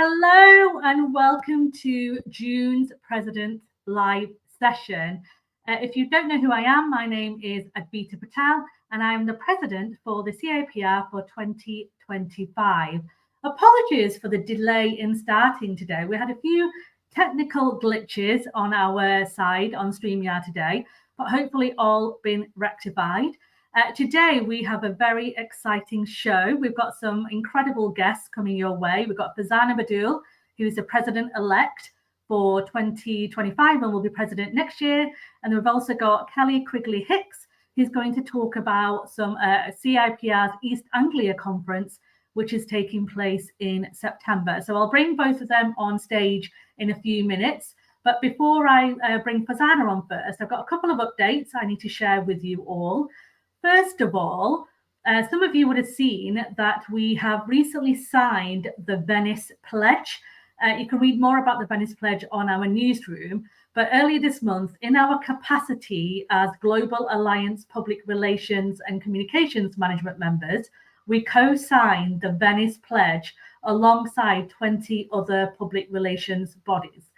Hello and welcome to June's President Live session. If you don't know who I am, my name is Advita Patel and I am the President for the CIPR for 2025. Apologies for the delay in starting today. We had a few technical glitches on our side on StreamYard today, but hopefully all been rectified. Today, we have a very exciting show. We've got some incredible guests coming your way. We've got Farzana Badul, who is the president-elect for 2025 and will be president next year. And we've also got Kelly Quigley-Hicks, who's going to talk about some CIPR's East Anglia Conference, which is taking place in September. So I'll bring both of them on stage in a few minutes. But before I bring Farzana on first, I've got a couple of updates I need to share with you all. First of all, some of you would have seen that we have recently signed the Venice Pledge. You can read more about the Venice Pledge on our newsroom. But earlier this month, in our capacity as Global Alliance Public Relations and Communications Management members, we co-signed the Venice Pledge alongside 20 other public relations bodies.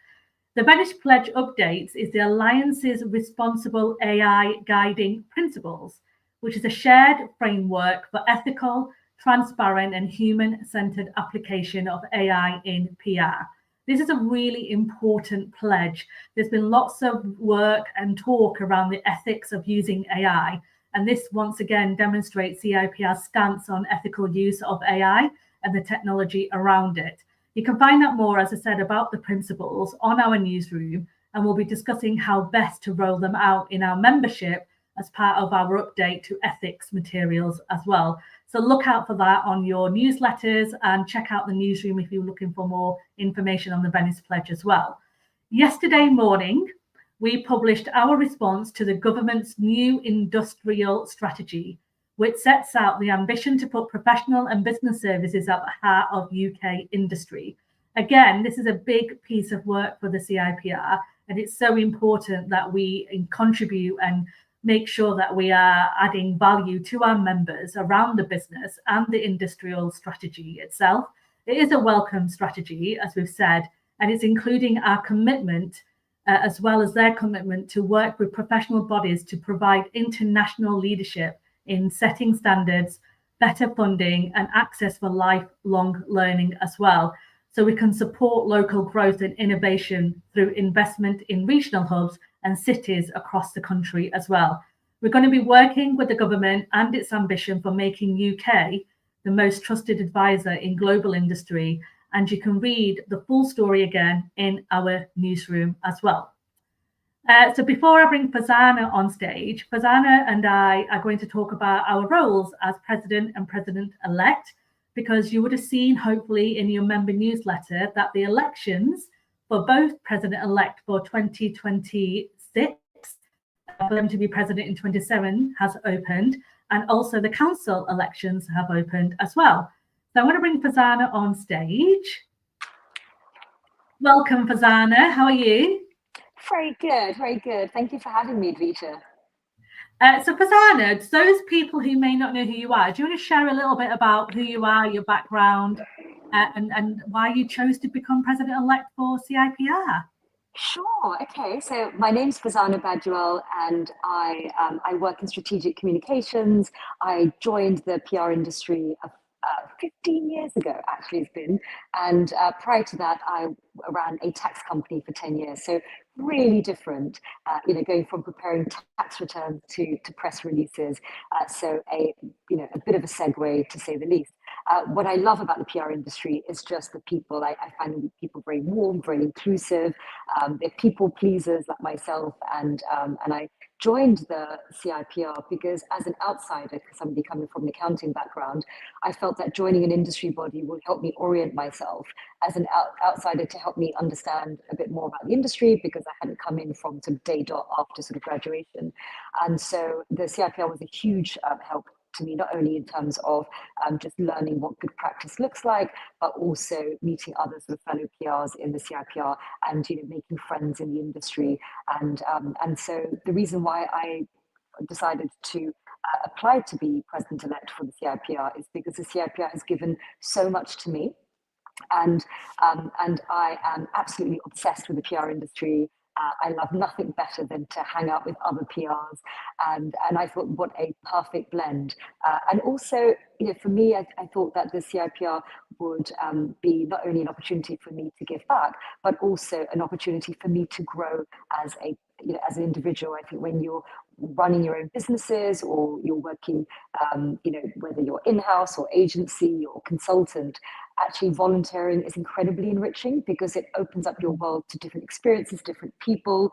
The Venice Pledge updates is the Alliance's responsible AI guiding principles, which is a shared framework for ethical, transparent, and human-centered application of AI in PR. This is a really important pledge. There's been lots of work and talk around the ethics of using AI, and this once again demonstrates CIPR's stance on ethical use of AI and the technology around it. You can find out more, as I said, about the principles on our newsroom, and we'll be discussing how best to roll them out in our membership as part of our update to ethics materials as well. So look out for that on your newsletters and check out the newsroom if you're looking for more information on the Venice Pledge as well. Yesterday morning, we published our response to the government's new industrial strategy, which sets out the ambition to put professional and business services at the heart of UK industry. Again, this is a big piece of work for the CIPR, and it's so important that we contribute and make sure that we are adding value to our members around the business and the industrial strategy itself. It is a welcome strategy, as we've said, and it's including our commitment as well as their commitment to work with professional bodies to provide international leadership in setting standards, better funding, and access for lifelong learning as well. So we can support local growth and innovation through investment in regional hubs and cities across the country as well. We're going to be working with the government and its ambition for making UK the most trusted advisor in global industry. And you can read the full story again in our newsroom as well. So before I bring Farzana on stage, Farzana and I are going to talk about our roles as president and president-elect, because you would have seen, hopefully, in your member newsletter that the elections for both president-elect for 2026, for them to be president in 27, has opened, and also the council elections have opened as well. So I'm going to bring Farzana on stage. Welcome, Farzana. How are you? Very good, very good. Thank you for having me, Advita. So Farzana, those people who may not know who you are, do you want to share a little bit about who you are, your background, and why you chose to become president-elect for CIPR? Sure. Okay. So my name's Farzana Badul, and I work in strategic communications. I joined the PR industry 15 years ago, actually it's been. And prior to that, I ran a tax company for 10 years. So really different, going from preparing tax returns to press releases. So a bit of a segue, to say the least. What I love about the PR industry is just the people. I find people very warm, very inclusive. They're people pleasers like myself, and I joined the CIPR because, as an outsider, somebody coming from an accounting background, I felt that joining an industry body would help me orient myself as an outsider, to help me understand a bit more about the industry, because I hadn't come in from sort of day dot after sort of graduation. And so the CIPR was a huge help to me, not only in terms of just learning what good practice looks like, but also meeting other sort of fellow PRs in the CIPR and making friends in the industry. And so the reason why I decided to apply to be president-elect for the CIPR is because the CIPR has given so much to me. And I am absolutely obsessed with the PR industry. I love nothing better than to hang out with other PRs, and I thought, what a perfect blend. And also, for me, I thought that the CIPR would be not only an opportunity for me to give back, but also an opportunity for me to grow as as an individual. I think when you're running your own businesses or you're working, whether you're in-house or agency or consultant, actually volunteering is incredibly enriching because it opens up your world to different experiences, different people,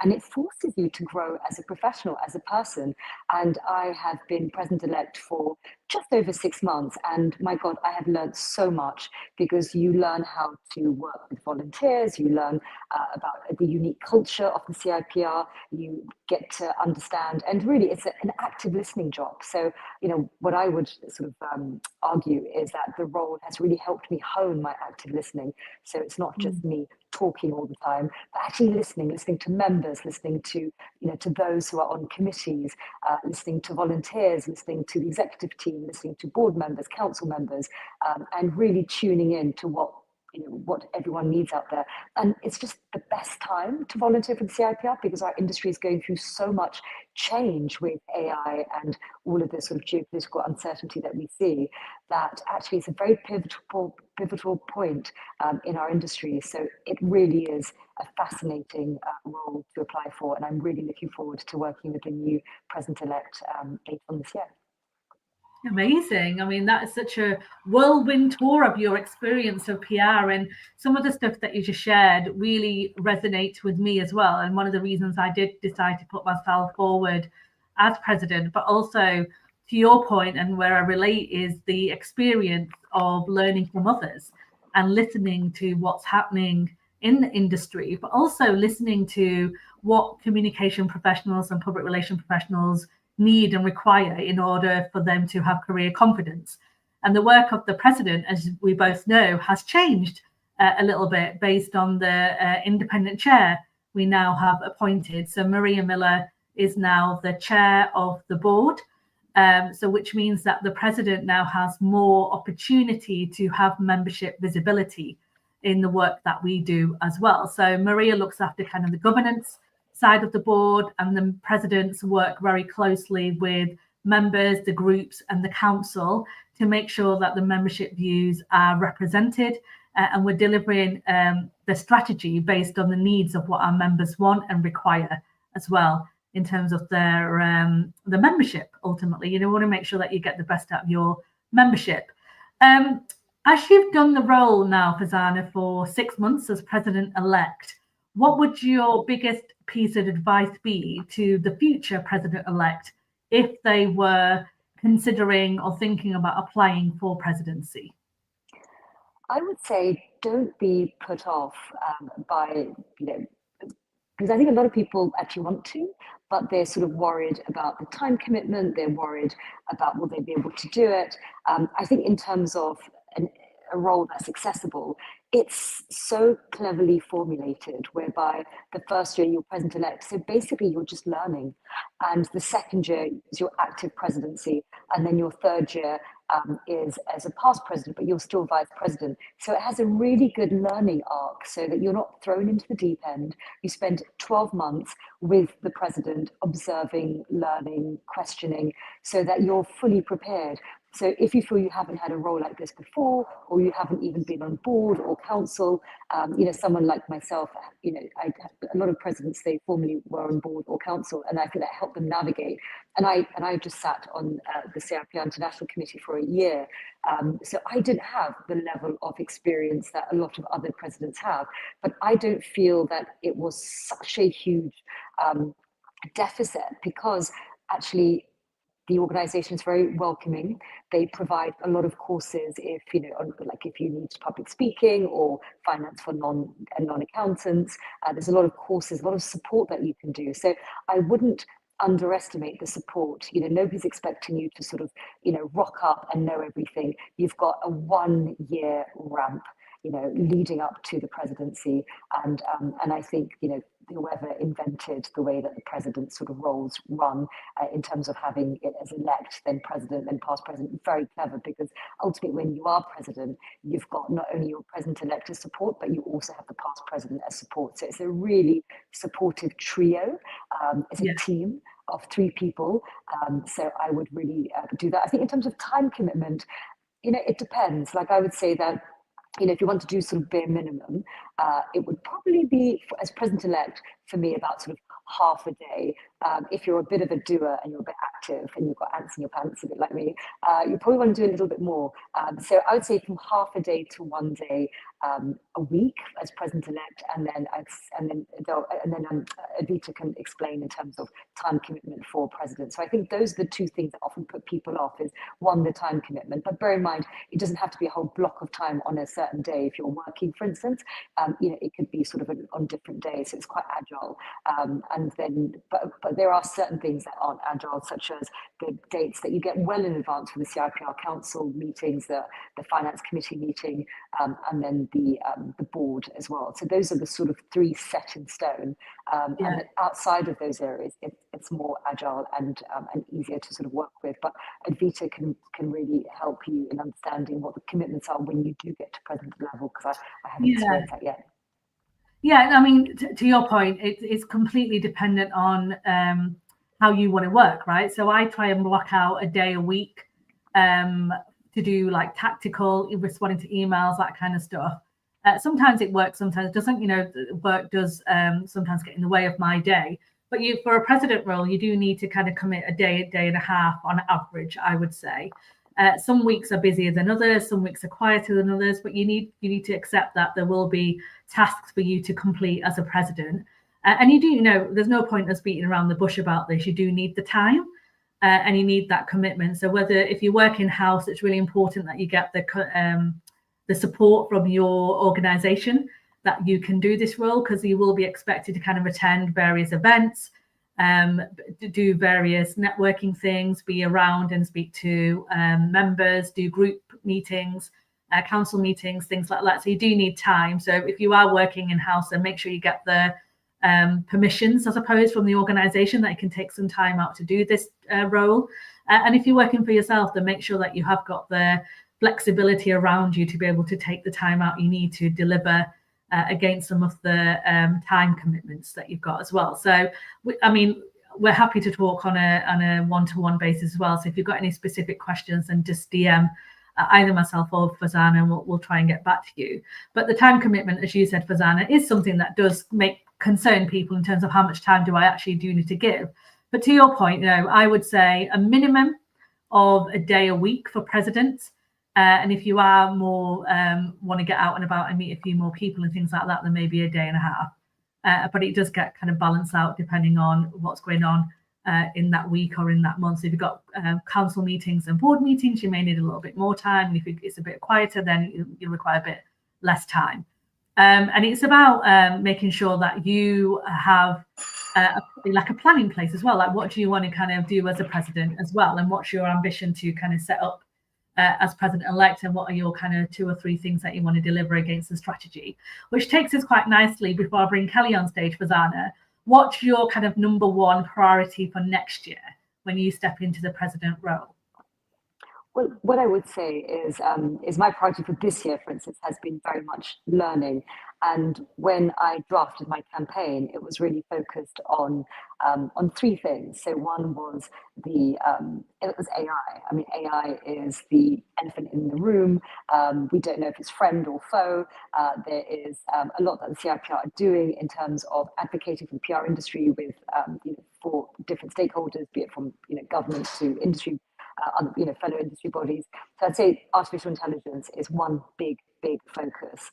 and it forces you to grow as a professional, as a person. And I have been president-elect for just over 6 months, and my God, I have learned so much because you learn how to work with volunteers, you learn about the unique culture of the CIPR, you get to understand, and really it's an active listening job. So, what I would sort of argue is that the role has really helped me hone my active listening. So it's not just me talking all the time, but actually listening to members, listening to, to those who are on committees, listening to volunteers, listening to the executive team, listening to board members, council members, and really tuning in to what everyone needs out there. And it's just the best time to volunteer for the CIPR because our industry is going through so much change with AI and all of this sort of geopolitical uncertainty that we see, that actually it's a very pivotal point in our industry. So it really is a fascinating role to apply for, and I'm really looking forward to working with the new president-elect later on this year. Amazing. I mean, that is such a whirlwind tour of your experience of PR, and some of the stuff that you just shared really resonates with me as well. And one of the reasons I did decide to put myself forward as president, but also to your point and where I relate, is the experience of learning from others and listening to what's happening in the industry, but also listening to what communication professionals and public relation professionals need and require in order for them to have career confidence. And the work of the president, as we both know, has changed a little bit based on the independent chair we now have appointed. So Maria Miller is now the chair of the board, so which means that the president now has more opportunity to have membership visibility in the work that we do as well. So Maria looks after kind of the governance side of the board, and the presidents work very closely with members, the groups and the council to make sure that the membership views are represented, and we're delivering the strategy based on the needs of what our members want and require as well in terms of their the membership. Ultimately, you want to make sure that you get the best out of your membership. As you've done the role now, Farzana, for 6 months as president-elect, what would your biggest piece of advice be to the future president-elect if they were considering or thinking about applying for presidency? I would say don't be put off by, because I think a lot of people actually want to, but they're sort of worried about the time commitment. They're worried about will they be able to do it. I think in terms of a role that's accessible, it's so cleverly formulated whereby the first year you're president-elect, so basically you're just learning, and the second year is your active presidency, and then your third year is as a past president, but you're still vice president. So it has a really good learning arc so that you're not thrown into the deep end. You spend 12 months with the president, observing, learning, questioning, so that you're fully prepared. So if you feel you haven't had a role like this before, or you haven't even been on board or council, someone like myself, a lot of presidents, they formerly were on board or council, and I feel that helped them navigate. And I just sat on the CIPR International Committee for a year. So I didn't have the level of experience that a lot of other presidents have, but I don't feel that it was such a huge deficit, because actually the organization is very welcoming. They provide a lot of courses if you need public speaking or finance for non-accountants. There's a lot of courses, a lot of support that you can do. So I wouldn't underestimate the support. Nobody's expecting you to sort of rock up and know everything. You've got a 1-year ramp leading up to the presidency, and I think whoever invented the way that the president sort of roles run in terms of having it as elect, then president, then past president. Very clever, because ultimately when you are president, you've got not only your president-elect as support, but you also have the past president as support. So it's a really supportive trio. It's a team of 3 people. So I would really do that. I think in terms of time commitment, it depends. Like, I would say that, if you want to do sort of bare minimum, it would probably be, as president-elect, for me, about sort of half a day. If you're a bit of a doer and you're a bit active and you've got ants in your pants, a bit like me, you probably want to do a little bit more. So I would say from half a day to 1 day a week as president-elect, and then Advita can explain in terms of time commitment for president. So I think those are the 2 things that often put people off: is one, the time commitment, but bear in mind it doesn't have to be a whole block of time on a certain day. If you're working, for instance, it could be sort of on different days, so it's quite agile. And then, but there are certain things that aren't agile, such as the dates that you get well in advance for the CIPR Council meetings, the Finance Committee meeting, and then the board as well. So those are the sort of 3 set in stone. And outside of those areas, it's more agile and easier to sort of work with. But Advita can really help you in understanding what the commitments are when you do get to president level, because I haven't experienced that yet. Yeah, I mean, to your point, it's completely dependent on how you want to work, right? So I try and block out a day a week to do like tactical, responding to emails, that kind of stuff. Sometimes it works, sometimes it doesn't. Work does sometimes get in the way of my day. But for a president role, you do need to kind of commit a day and a half on average, I would say. Some weeks are busier than others, some weeks are quieter than others, but you need to accept that there will be tasks for you to complete as a president. And you do there's no point us beating around the bush about this. You do need the time and you need that commitment. So if you work in-house, it's really important that you get the support from your organization that you can do this role, because you will be expected to kind of attend various events, do various networking things, be around and speak to members, do group meetings, council meetings, things like that. So you do need time. So if you are working in-house, then make sure you get the permissions, I suppose, from the organization that you can take some time out to do this role. And if you're working for yourself, then make sure that you have got the flexibility around you to be able to take the time out you need to deliver against some of the time commitments that you've got as well. So, we're happy to talk on a one-to-one basis as well. So if you've got any specific questions, then just DM either myself or Farzana, and we'll try and get back to you. But the time commitment, as you said, Farzana, is something that does concern people in terms of how much time do I actually need to give. But to your point, I would say a minimum of a day a week for presidents. And if you are more want to get out and about and meet a few more people and things like that, then maybe a day and a half. But it does get kind of balanced out depending on what's going on in that week or in that month. So if you've got council meetings and board meetings, you may need a little bit more time. And if it's a bit quieter, then you'll require a bit less time. And it's about making sure that you have like a plan in place as well. Like, what do you want to kind of do as a president as well? And what's your ambition to kind of set up as president-elect, and what are your kind of 2 or 3 things that you want to deliver against the strategy? Which takes us quite nicely, before I bring Kelly on stage, Farzana, what's your kind of number 1 priority for next year when you step into the president role? Well, what I would say is my priority for this year, for instance, has been very much learning. And when I drafted my campaign, it was really focused on 3 things. So one was it was AI. I mean, AI is the elephant in the room. We don't know if it's friend or foe. There is a lot that the CIPR are doing in terms of advocating for the PR industry with for different stakeholders, be it from government to industry, other fellow industry bodies. So I'd say artificial intelligence is one big focus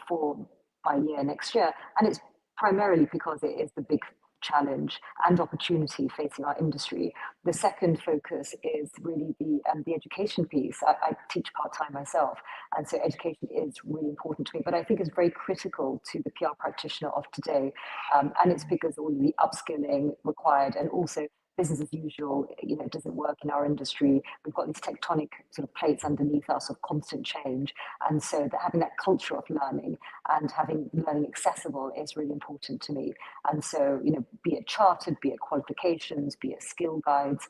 for my year next year, and it's primarily because it is the big challenge and opportunity facing our industry. The second focus is really the education piece. I teach part-time myself, and so education is really important to me, but I think it's very critical to the PR practitioner of today, and it's because all of the upskilling required, and also business as usual, it doesn't work in our industry. We've got these tectonic sort of plates underneath us of constant change. And so that having that culture of learning and having learning accessible is really important to me. And so, be it chartered, be it qualifications, be it skill guides,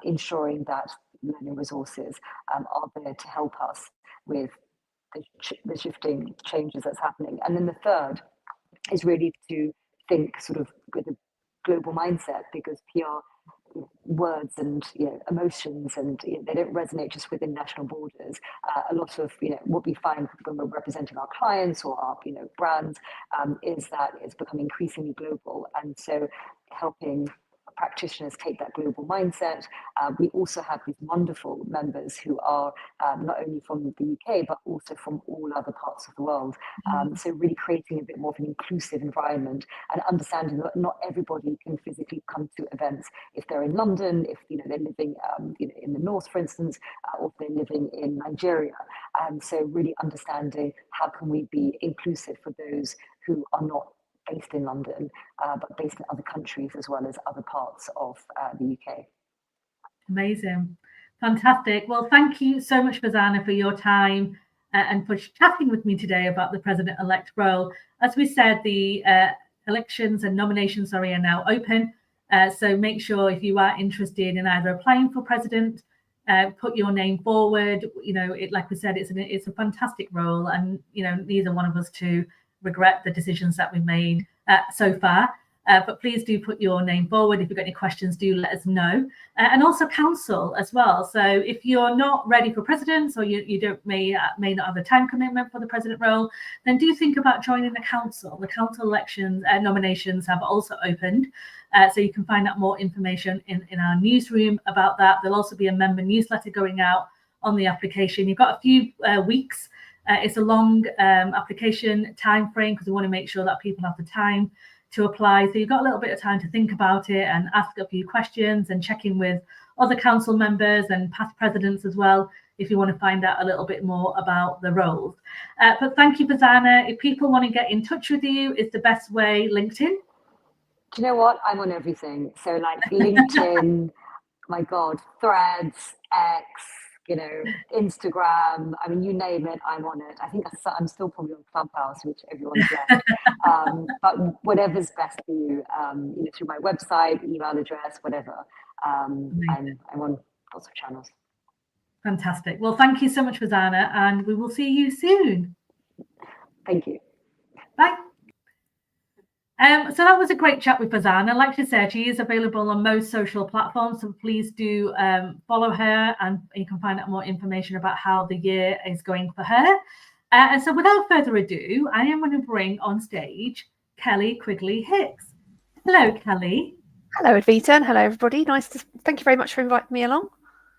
ensuring that learning resources are there to help us with the shifting changes that's happening. And then the third is really to think sort of with a global mindset, because PR words and emotions, and they don't resonate just within national borders. A lot of what we find when we're representing our clients or our brands is that it's becoming increasingly global, and so helping practitioners take that global mindset. We also have these wonderful members who are not only from the UK, but also from all other parts of the world. So really creating a bit more of an inclusive environment and understanding that not everybody can physically come to events if they're in London, if they're living in the north, for instance, or if they're living in Nigeria. So really understanding how can we be inclusive for those who are not based in London, but based in other countries as well as other parts of the UK. Amazing. Fantastic. Well, thank you so much, Farzana, for your time and for chatting with me today about the president-elect role. As we said, the elections and nominations are now open. So make sure if you are interested in either applying for president, put your name forward. Like we said, it's a fantastic role, and neither one of us to regret the decisions that we made so far. But please do put your name forward. If you've got any questions, do let us know. And also council as well. So if you're not ready for president, or you may not have a time commitment for the president role, then do think about joining the council. The council elections nominations have also opened. So you can find out more information in our newsroom about that. There'll also be a member newsletter going out on the application. You've got a few weeks. It's a long application time frame because we want to make sure that people have the time to apply. So you've got a little bit of time to think about it and ask a few questions and check in with other council members and past presidents as well, if you want to find out a little bit more about the roles. But thank you, Farzana. If people want to get in touch with you, is the best way LinkedIn? Do you know what? I'm on everything. So like LinkedIn, my God, Threads, X, Instagram, I mean, you name it, I'm on it. I think I'm still probably on Clubhouse, which everyone's left. But whatever's best for you, through my website, email address, whatever. I'm on lots of channels. Fantastic. Well, thank you so much, Farzana, and we will see you soon. Thank you. Bye. So that was a great chat with Farzana. Like I said, she is available on most social platforms, so please do follow her, and you can find out more information about how the year is going for her. And so without further ado, I am going to bring on stage Kelly Quigley-Hicks. Hello, Kelly. Hello, Advita, and hello, everybody. Thank you very much for inviting me along.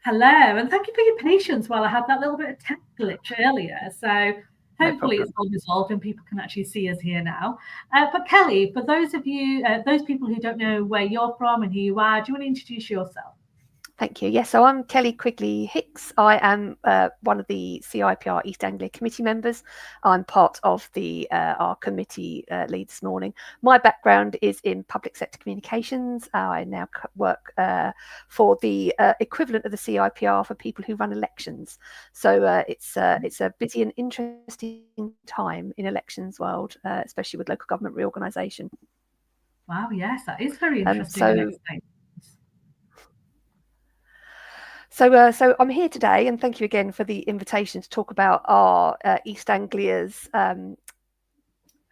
Hello, and thank you for your patience while I had that little bit of tech glitch earlier. So hopefully it's all resolved and people can actually see us here now. But Kelly, for those of you, those people who don't know where you're from and who you are, do you want to introduce yourself? Thank you. Yes, so I'm Kelly Quigley-Hicks. I am one of the CIPR East Anglia committee members. I'm part of our committee lead this morning. My background is in public sector communications. I now work for the equivalent of the CIPR for people who run elections. So it's a busy and interesting time in elections world, especially with local government reorganisation. Wow, yes, that is very interesting. So I'm here today, and thank you again for the invitation to talk about our East Anglia's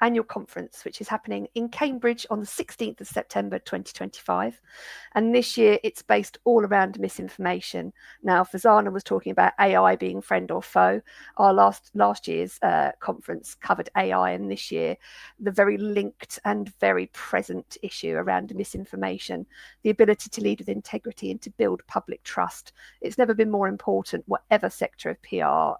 annual conference, which is happening in Cambridge on the 16th of September 2025. And this year it's based all around misinformation. Now, Farzana was talking about AI being friend or foe. Our last year's conference covered AI, and this year the very linked and very present issue around misinformation, the ability to lead with integrity and to build public trust. It's never been more important, whatever sector of PR,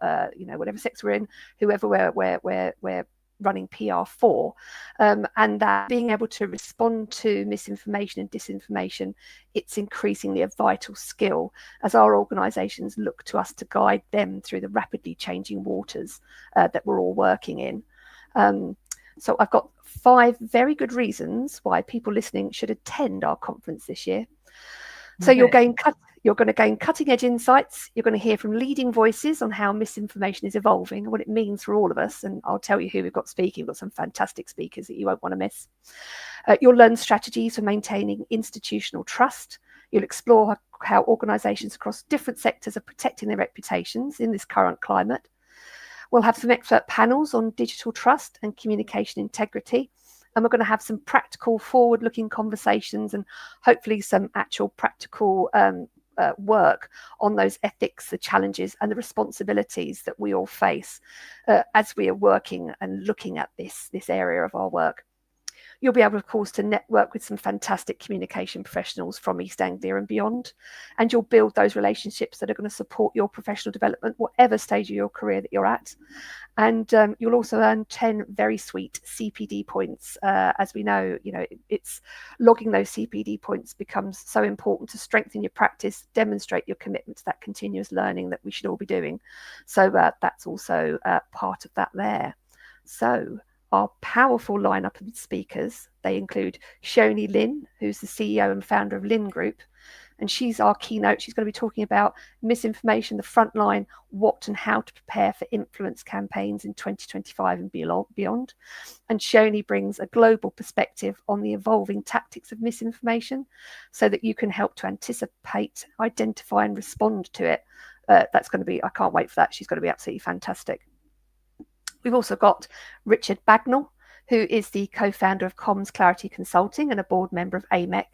whatever sector we're in, whoever we're running PR for, and that being able to respond to misinformation and disinformation, it's increasingly a vital skill as our organisations look to us to guide them through the rapidly changing waters that we're all working in. So I've got 5 very good reasons why people listening should attend our conference this year. So you're going to gain cutting edge insights. You're going to hear from leading voices on how misinformation is evolving and what it means for all of us. And I'll tell you who we've got speaking. We've got some fantastic speakers that you won't want to miss. You'll learn strategies for maintaining institutional trust. You'll explore how organisations across different sectors are protecting their reputations in this current climate. We'll have some expert panels on digital trust and communication integrity. And we're going to have some practical, forward-looking conversations and hopefully some actual practical work on those ethics, the challenges and the responsibilities that we all face as we are working and looking at this area of our work. You'll be able, of course, to network with some fantastic communication professionals from East Anglia and beyond, and you'll build those relationships that are going to support your professional development, whatever stage of your career that you're at. And you'll also earn 10 very sweet CPD points. As we know, it's logging those CPD points becomes so important to strengthen your practice, demonstrate your commitment to that continuous learning that we should all be doing. So that's also part of that there. So our powerful lineup of speakers, they include Shoni Lin, who's the CEO and founder of Lin Group, and she's our keynote. She's going to be talking about misinformation, the front line, what and how to prepare for influence campaigns in 2025 and beyond. And Shoni brings a global perspective on the evolving tactics of misinformation so that you can help to anticipate, identify and respond to it. That's going to be, I can't wait for that. She's going to be absolutely fantastic. We've also got Richard Bagnall, who is the co-founder of Comms Clarity Consulting and a board member of AMEC.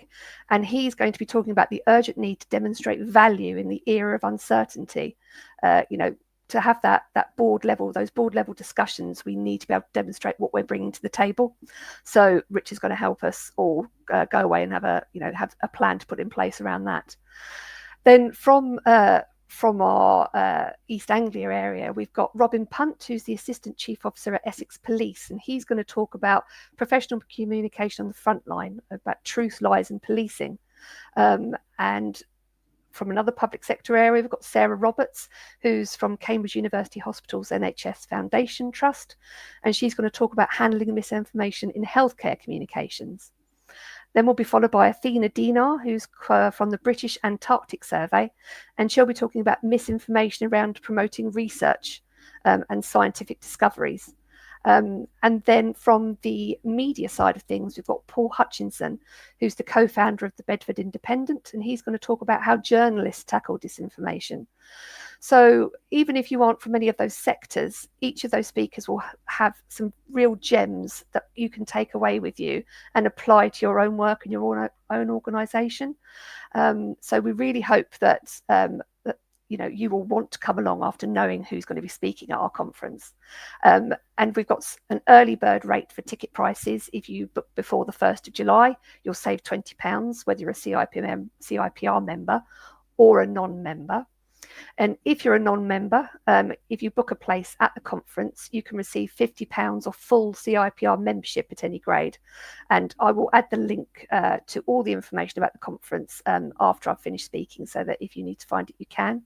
And he's going to be talking about the urgent need to demonstrate value in the era of uncertainty. To have that board level, those board level discussions, we need to be able to demonstrate what we're bringing to the table. So Rich is going to help us all go away and have a plan to put in place around that. Then from our East Anglia area, we've got Robin Punt, who's the Assistant Chief Officer at Essex Police, and he's going to talk about professional communication on the front line, about truth, lies and policing. And from another public sector area, we've got Sarah Roberts, who's from Cambridge University Hospital's NHS Foundation Trust, and she's going to talk about handling misinformation in healthcare communications. Then we'll be followed by Athena Dinar, who's from the British Antarctic Survey, and she'll be talking about misinformation around promoting research and scientific discoveries. And then from the media side of things, we've got Paul Hutchinson, who's the co-founder of the Bedford Independent, and he's going to talk about how journalists tackle disinformation. So even if you aren't from any of those sectors, each of those speakers will have some real gems that you can take away with you and apply to your own work and your own organisation. So we really hope that you will want to come along after knowing who's going to be speaking at our conference. And we've got an early bird rate for ticket prices. If you book before the 1st of July, you'll save £20, whether you're a CIPR member or a non-member. And if you're a non-member, if you book a place at the conference, you can receive £50 or full CIPR membership at any grade. And I will add the link to all the information about the conference after I've finished speaking, so that if you need to find it, you can.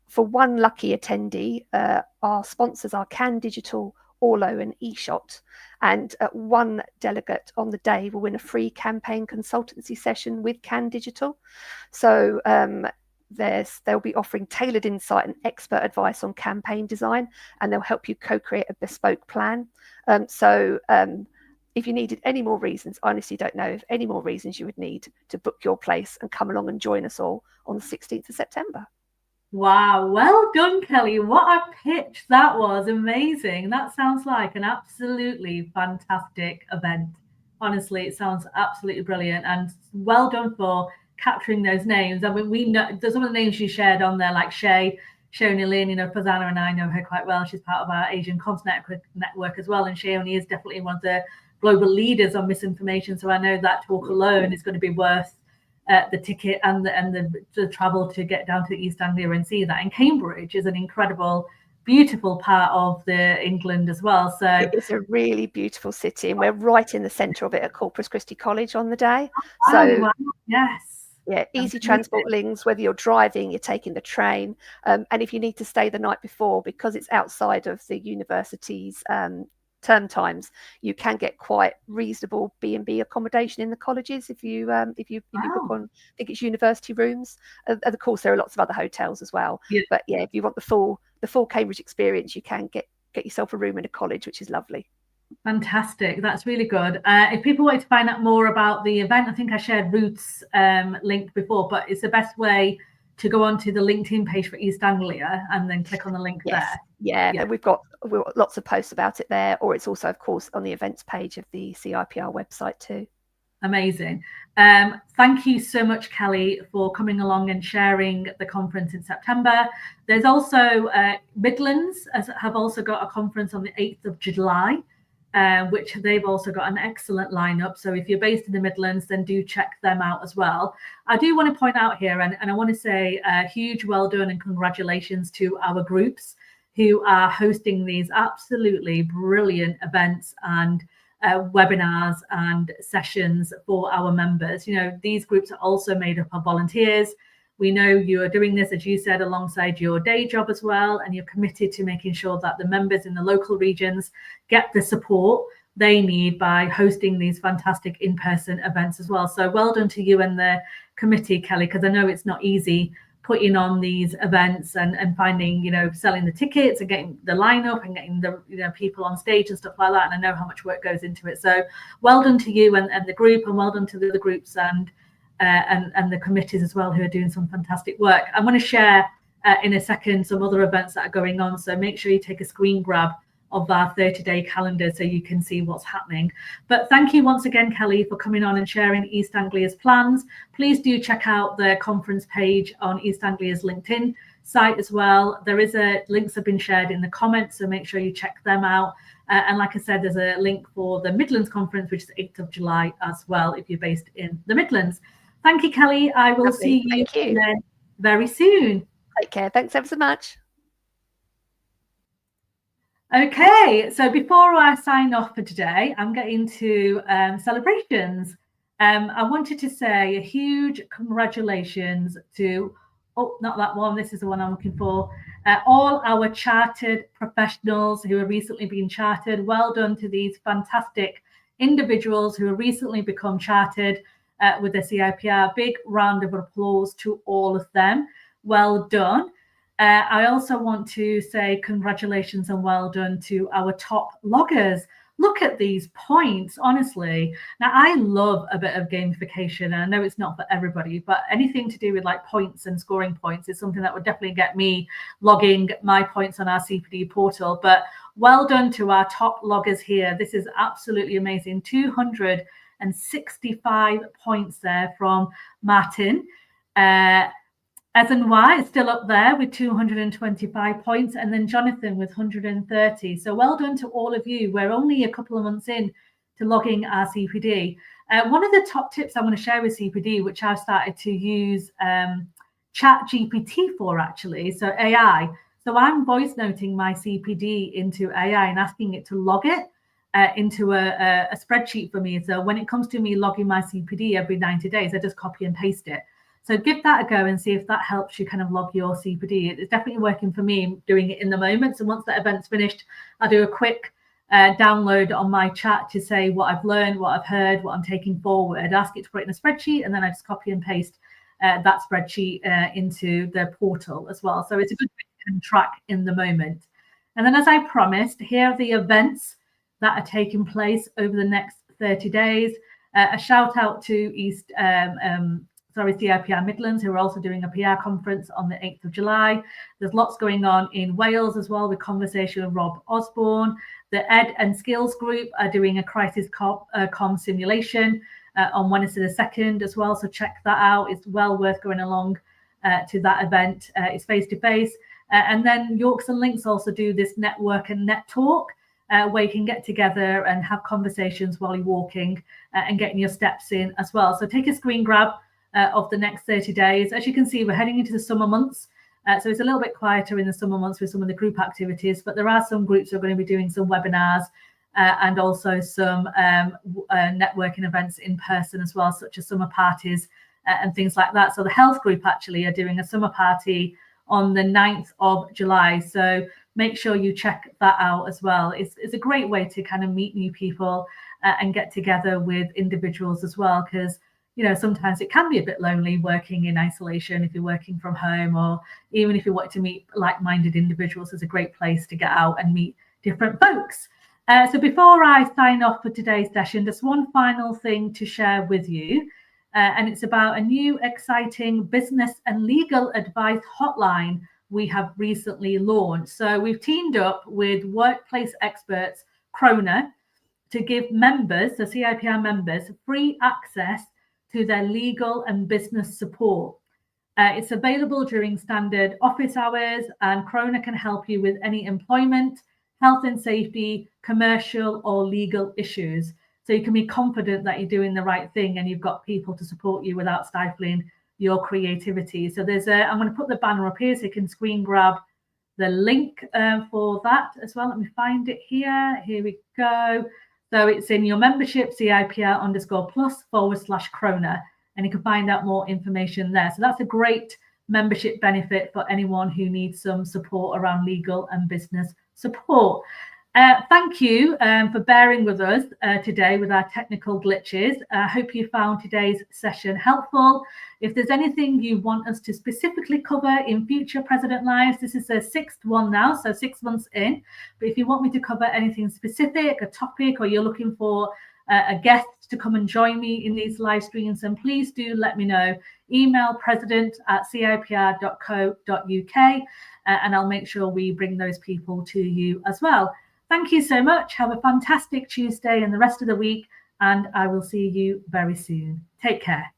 For one lucky attendee, our sponsors are Can Digital, Orlo and eShot. And one delegate on the day will win a free campaign consultancy session with Can Digital. So they'll be offering tailored insight and expert advice on campaign design, and they'll help you co-create a bespoke plan. If you needed any more reasons, I honestly don't know of any more reasons you would need to book your place and come along and join us all on the 16th of September. Wow, well done, Kelly. What a pitch that was. Amazing. That sounds like an absolutely fantastic event. Honestly, it sounds absolutely brilliant, and well done for capturing those names. I mean, we know there's some of the names you shared on there, like Shoni Lin, Fazana and I know her quite well. She's part of our Asian Comms network as well, and Shoni is definitely one of the global leaders on misinformation. So I know that talk alone is going to be worth the ticket and the travel to get down to East Anglia and see that. And Cambridge is an incredible, beautiful part of England as well. So it's a really beautiful city, and we're right in the centre of it at Corpus Christi College on the day. So wow. Yes. Yeah, easy transport links, whether you're driving, you're taking the train. And if you need to stay the night before, because it's outside of the university's term times, you can get quite reasonable B&B accommodation in the colleges if you book on, I think it's university rooms. And of course, there are lots of other hotels as well. Yeah. But yeah, if you want the full Cambridge experience, you can get yourself a room in a college, which is lovely. Fantastic. That's really good. If people want to find out more about the event, I think I shared Ruth's link before, but it's the best way to go onto the LinkedIn page for East Anglia and then click on the link there. Yeah, we've got lots of posts about it there, or it's also, of course, on the events page of the CIPR website too. Amazing. Thank you so much, Kelly, for coming along and sharing the conference in September. There's also Midlands have also got a conference on the 8th of July, which they've also got an excellent lineup. So if you're based in the Midlands, then do check them out as well. I do want to point out here, and I want to say a huge well done and congratulations to our groups who are hosting these absolutely brilliant events and webinars and sessions for our members. You know, these groups are also made up of volunteers. We know you are doing this, as you said, alongside your day job as well, and you're committed to making sure that the members in the local regions get the support they need by hosting these fantastic in-person events as well. So well done to you and the committee, Kelly, because I know it's not easy putting on these events and finding, you know, selling the tickets and getting the lineup and getting the, you know, people on stage and stuff like that. And I know how much work goes into it. So well done to you and the group, and well done to the other groups and the committees as well, who are doing some fantastic work. I'm going to share in a second some other events that are going on, so make sure you take a screen grab of our 30-day calendar so you can see what's happening. But thank you once again, Kelly, for coming on and sharing East Anglia's plans. Please do check out the conference page on East Anglia's LinkedIn site as well. There is links have been shared in the comments, so make sure you check them out. And like I said, there's a link for the Midlands conference, which is 8th of July as well, if you're based in the Midlands. Thank you, Kelly. I will see you again very soon. Take care. Thanks ever so much. Okay, so before I sign off for today, I'm getting to celebrations. I wanted to say a huge congratulations to, oh, not that one, this is the one I'm looking for, all our chartered professionals who have recently been chartered. Well done to these fantastic individuals who have recently become chartered with the CIPR. Big round of applause to all of them. Well done. I also want to say congratulations and well done to our top loggers. Look at these points, honestly. Now, I love a bit of gamification, and I know it's not for everybody, but anything to do with like points and scoring points is something that would definitely get me logging my points on our CPD portal. But well done to our top loggers here. This is absolutely amazing. 265 points there from Martin. SNY is still up there with 225 points, and then Jonathan with 130. So well done to all of you. We're only a couple of months in to logging our CPD. One of the top tips I want to share with CPD, which I've started to use ChatGPT for, actually, so AI. So I'm voice noting my CPD into AI and asking it to log it into a spreadsheet for me. So when it comes to me logging my CPD every 90 days, I just copy and paste it. So give that a go and see if that helps you kind of log your CPD. It's definitely working for me, doing it in the moment. So once that event's finished, I'll do a quick download on my chat to say what I've learned, what I've heard, what I'm taking forward. Ask it to put it in a spreadsheet, and then I just copy and paste that spreadsheet into the portal as well. So it's a good way to track in the moment. And then, as I promised, here are the events that are taking place over the next 30 days. A shout out to CIPR Midlands, who are also doing a PR conference on the 8th of July. There's lots going on in Wales as well, with conversation with Rob Osborne. The Ed and Skills Group are doing a crisis com simulation on Wednesday the 2nd as well. So check that out. It's well worth going along to that event. It's face-to-face. And then Yorks and Links also do this network and net talk, where you can get together and have conversations while you're walking and getting your steps in as well. So take a screen grab of the next 30 days. As you can see, we're heading into the summer months. So it's a little bit quieter in the summer months with some of the group activities, but there are some groups who are going to be doing some webinars and also some networking events in person as well, such as summer parties and things like that. So the health group actually are doing a summer party on the 9th of July. So make sure you check that out as well. It's a great way to kind of meet new people and get together with individuals as well, because sometimes it can be a bit lonely working in isolation if you're working from home, or even if you want to meet like-minded individuals. It's a great place to get out and meet different folks. So before I sign off for today's session, there's one final thing to share with you, and it's about a new exciting business and legal advice hotline we have recently launched. So we've teamed up with workplace experts Crona to give members, so CIPR members, free access to their legal and business support. It's available during standard office hours, and Crona can help you with any employment, health and safety, commercial or legal issues. So you can be confident that you're doing the right thing and you've got people to support you without stifling your creativity. So I'm going to put the banner up here so you can screen grab the link for that as well. Let me find it here. Here we go. So it's in your membership, CIPR+/Crona, and you can find out more information there. So that's a great membership benefit for anyone who needs some support around legal and business support. Thank you for bearing with us today with our technical glitches. I hope you found today's session helpful. If there's anything you want us to specifically cover in future President Lives, this is the 6th one now, so 6 months in. But if you want me to cover anything specific, a topic, or you're looking for a guest to come and join me in these live streams, then please do let me know. Email president@cipr.co.uk and I'll make sure we bring those people to you as well. Thank you so much. Have a fantastic Tuesday and the rest of the week, and I will see you very soon. Take care.